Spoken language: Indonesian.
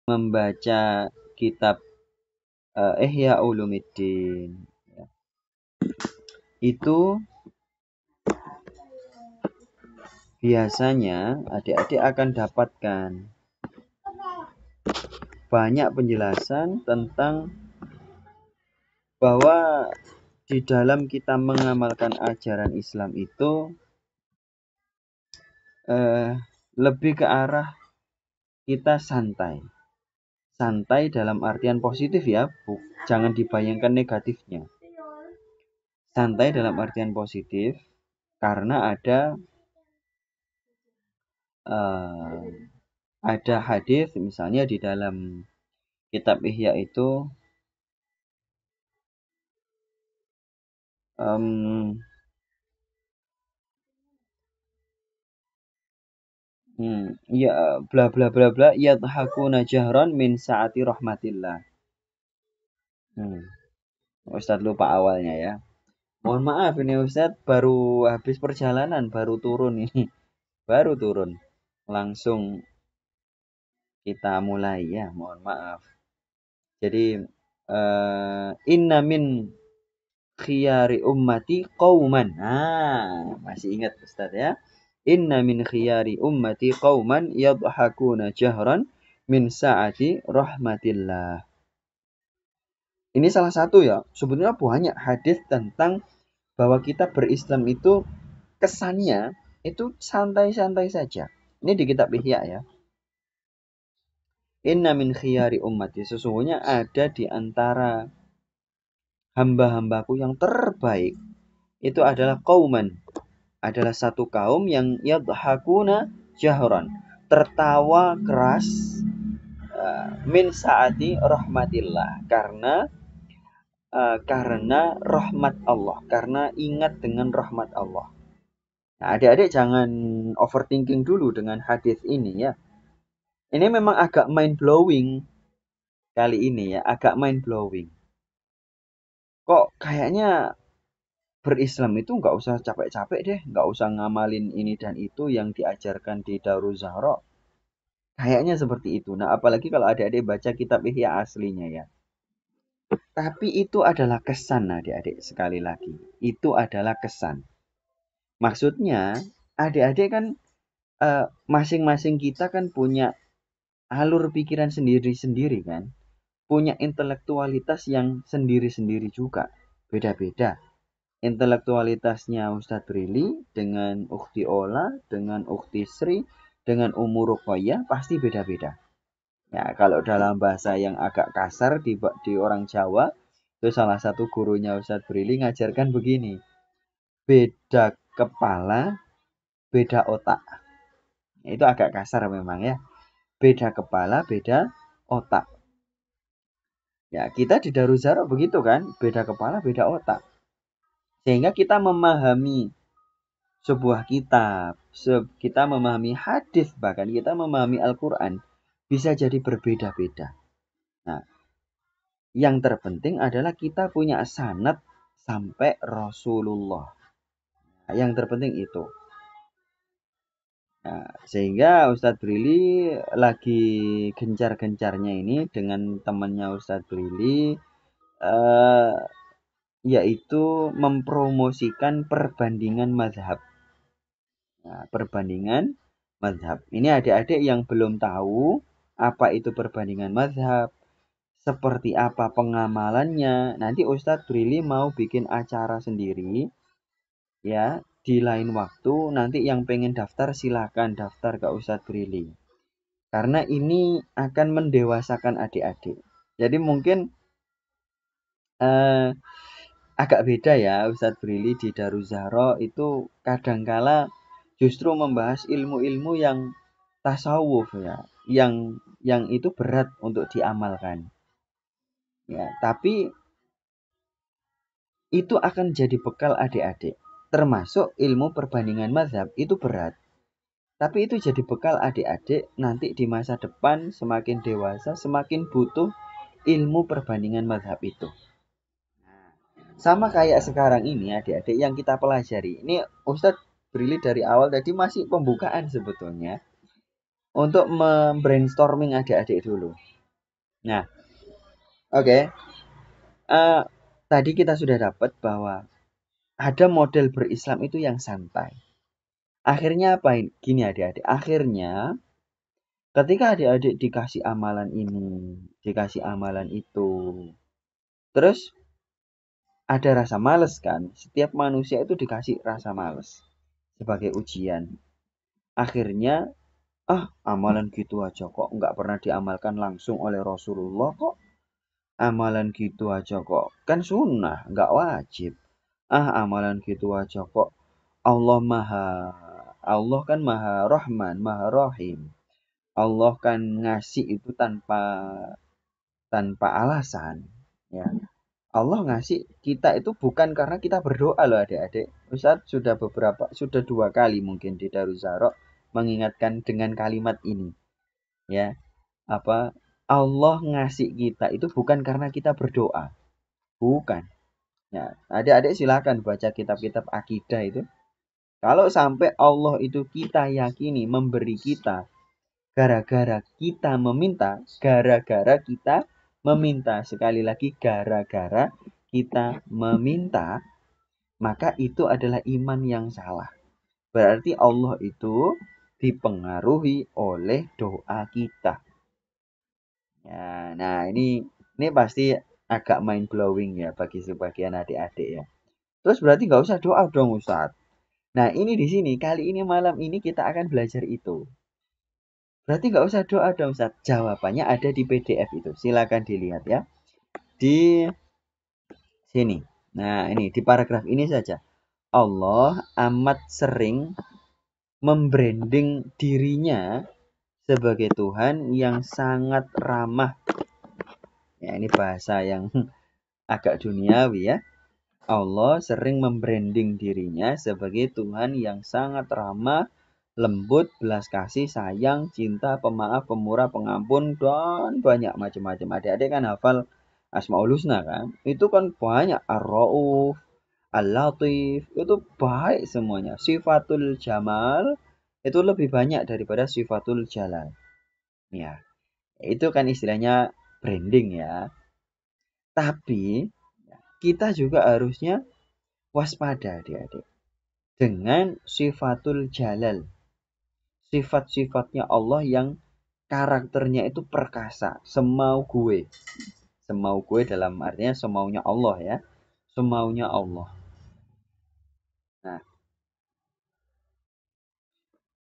membaca kitab Ihya Ulumuddin. Itu biasanya adik-adik akan dapatkan banyak penjelasan tentang bahwa di dalam kita mengamalkan ajaran Islam itu lebih ke arah kita santai. Santai dalam artian positif ya, jangan dibayangkan negatifnya. Santai dalam artian positif karena ada hadis misalnya di dalam kitab Ihya itu ya bla bla bla bla yadhakuna jahran min saati rahmatillah. Ustadz lupa awalnya ya. Mohon maaf ini Ustadz baru habis perjalanan, baru turun ini. Baru turun. Langsung kita mulai ya, mohon maaf. Jadi inna min khiyari ummati qauman. Masih ingat Ustadz ya. Inna min khiyari ummati qauman yadhakuna jahran min saati rahmatillah. Ini salah satu ya. Sebenarnya banyak hadis tentang bahwa kita berislam itu kesannya itu santai-santai saja. Ini di kitab Ihya ya. Inna min khiyari ummati. Sesungguhnya ada di antara hamba-hambaku yang terbaik. Itu adalah qauman. Adalah satu kaum yang yadhakuna jahran. Tertawa keras min saati rahmatillah. Karena rahmat Allah. Karena ingat dengan rahmat Allah. Nah, adik-adik jangan overthinking dulu dengan hadis ini ya. Ini memang agak mind blowing kali ini ya, agak mind blowing. Kok kayaknya berislam itu nggak usah capek-capek deh, nggak usah ngamalin ini dan itu yang diajarkan di Darul Zahra. Kayaknya seperti itu. Nah, apalagi kalau adik-adik baca kitab Ihya aslinya ya. Tapi itu adalah kesan adik-adik sekali lagi. Itu adalah kesan. Maksudnya adik-adik kan masing-masing kita kan punya alur pikiran sendiri-sendiri kan. Punya intelektualitas yang sendiri-sendiri juga. Beda-beda. Intelektualitasnya Ustadz Brili dengan Ukhti Ola, dengan Ukhti Sri, dengan Ummu Ruqayyah pasti beda-beda. Ya, kalau dalam bahasa yang agak kasar di orang Jawa, itu salah satu gurunya Ustadz Brili ngajarkan begini. Beda kepala, beda otak. Itu agak kasar memang ya. Beda kepala, beda otak. Ya, kita di Darul Zahra begitu kan, beda kepala, beda otak. Sehingga kita memahami sebuah kitab, kita memahami hadis, bahkan kita memahami Al-Quran, bisa jadi berbeda-beda. Nah, yang terpenting adalah kita punya sanad sampai Rasulullah. Nah, yang terpenting itu. Nah, sehingga Ustadz Brili lagi gencar-gencarnya ini dengan temannya Ustadz Brili, yaitu mempromosikan perbandingan mazhab. Nah, perbandingan mazhab. Ini adik-adik yang belum tahu apa itu perbandingan mazhab, seperti apa pengamalannya. Nanti Ustadz Brili mau bikin acara sendiri ya di lain waktu. Nanti yang pengen daftar silakan daftar ke Ustadz Brili. Karena ini akan mendewasakan adik-adik. Jadi mungkin agak beda ya Ustadz Brili di Darul Zahra itu kadangkala justru membahas ilmu-ilmu yang tasawuf ya, yang itu berat untuk diamalkan. Ya, tapi itu akan jadi bekal adik-adik. Termasuk ilmu perbandingan mazhab itu berat. Tapi itu jadi bekal adik-adik nanti di masa depan semakin dewasa, semakin butuh ilmu perbandingan mazhab itu. Sama kayak sekarang ini adik-adik yang kita pelajari. Ini Ustadz Brili dari awal tadi masih pembukaan sebetulnya. Untuk membrainstorming adik-adik dulu. Nah, oke. Eh, tadi kita sudah dapat bahwa ada model berislam itu yang santai. Akhirnya apa ini? Gini adik-adik. Akhirnya ketika adik-adik dikasih amalan ini, dikasih amalan itu, terus ada rasa males kan? Setiap manusia itu dikasih rasa males sebagai ujian. Akhirnya, amalan gitu aja kok nggak pernah diamalkan langsung oleh Rasulullah kok. Amalan gitu aja kok kan sunnah, nggak wajib. Amalan gitu aja kok. Allah maha, Allah kan maha Rahman, maha Rahim. Allah kan ngasih itu tanpa tanpa alasan. Ya, Allah ngasih kita itu bukan karena kita berdoa loh adik-adik. Ustadz sudah 2 kali mungkin di Darussalam mengingatkan dengan kalimat ini. Ya, apa Allah ngasih kita itu bukan karena kita berdoa. Bukan. Ya, adik-adik silakan baca kitab-kitab akidah itu. Kalau sampai Allah itu kita yakini memberi kita gara-gara kita meminta, gara-gara kita meminta, sekali lagi gara-gara kita meminta, maka itu adalah iman yang salah. Berarti Allah itu dipengaruhi oleh doa kita. Ya, nah ini pasti agak mind blowing ya bagi sebagian adik-adik ya. Terus berarti nggak usah doa dong Ustadz. Nah ini di sini kali ini malam ini kita akan belajar itu. Berarti nggak usah doa dong Ustadz. Jawabannya ada di PDF itu. Silakan dilihat ya. Di sini. Nah ini di paragraf ini saja. Allah amat sering membranding dirinya sebagai Tuhan yang sangat ramah. Ya ini bahasa yang agak duniawi ya. Allah sering membranding dirinya sebagai Tuhan yang sangat ramah, lembut, belas kasih, sayang, cinta, pemaaf, pemurah, pengampun, dan banyak macam-macam. Adik-adik kan hafal Asmaul Husna kan? Itu kan banyak. Ar-Ra'uf, Al-Latif, itu baik semuanya. Sifatul Jamal itu lebih banyak daripada Sifatul Jalal. Ya, itu kan istilahnya branding ya. Tapi kita juga harusnya waspada adik-adik dengan sifatul jalal. Sifat-sifatnya Allah yang karakternya itu perkasa, semau gue. Semau gue dalam artinya semaunya Allah ya. Semaunya Allah.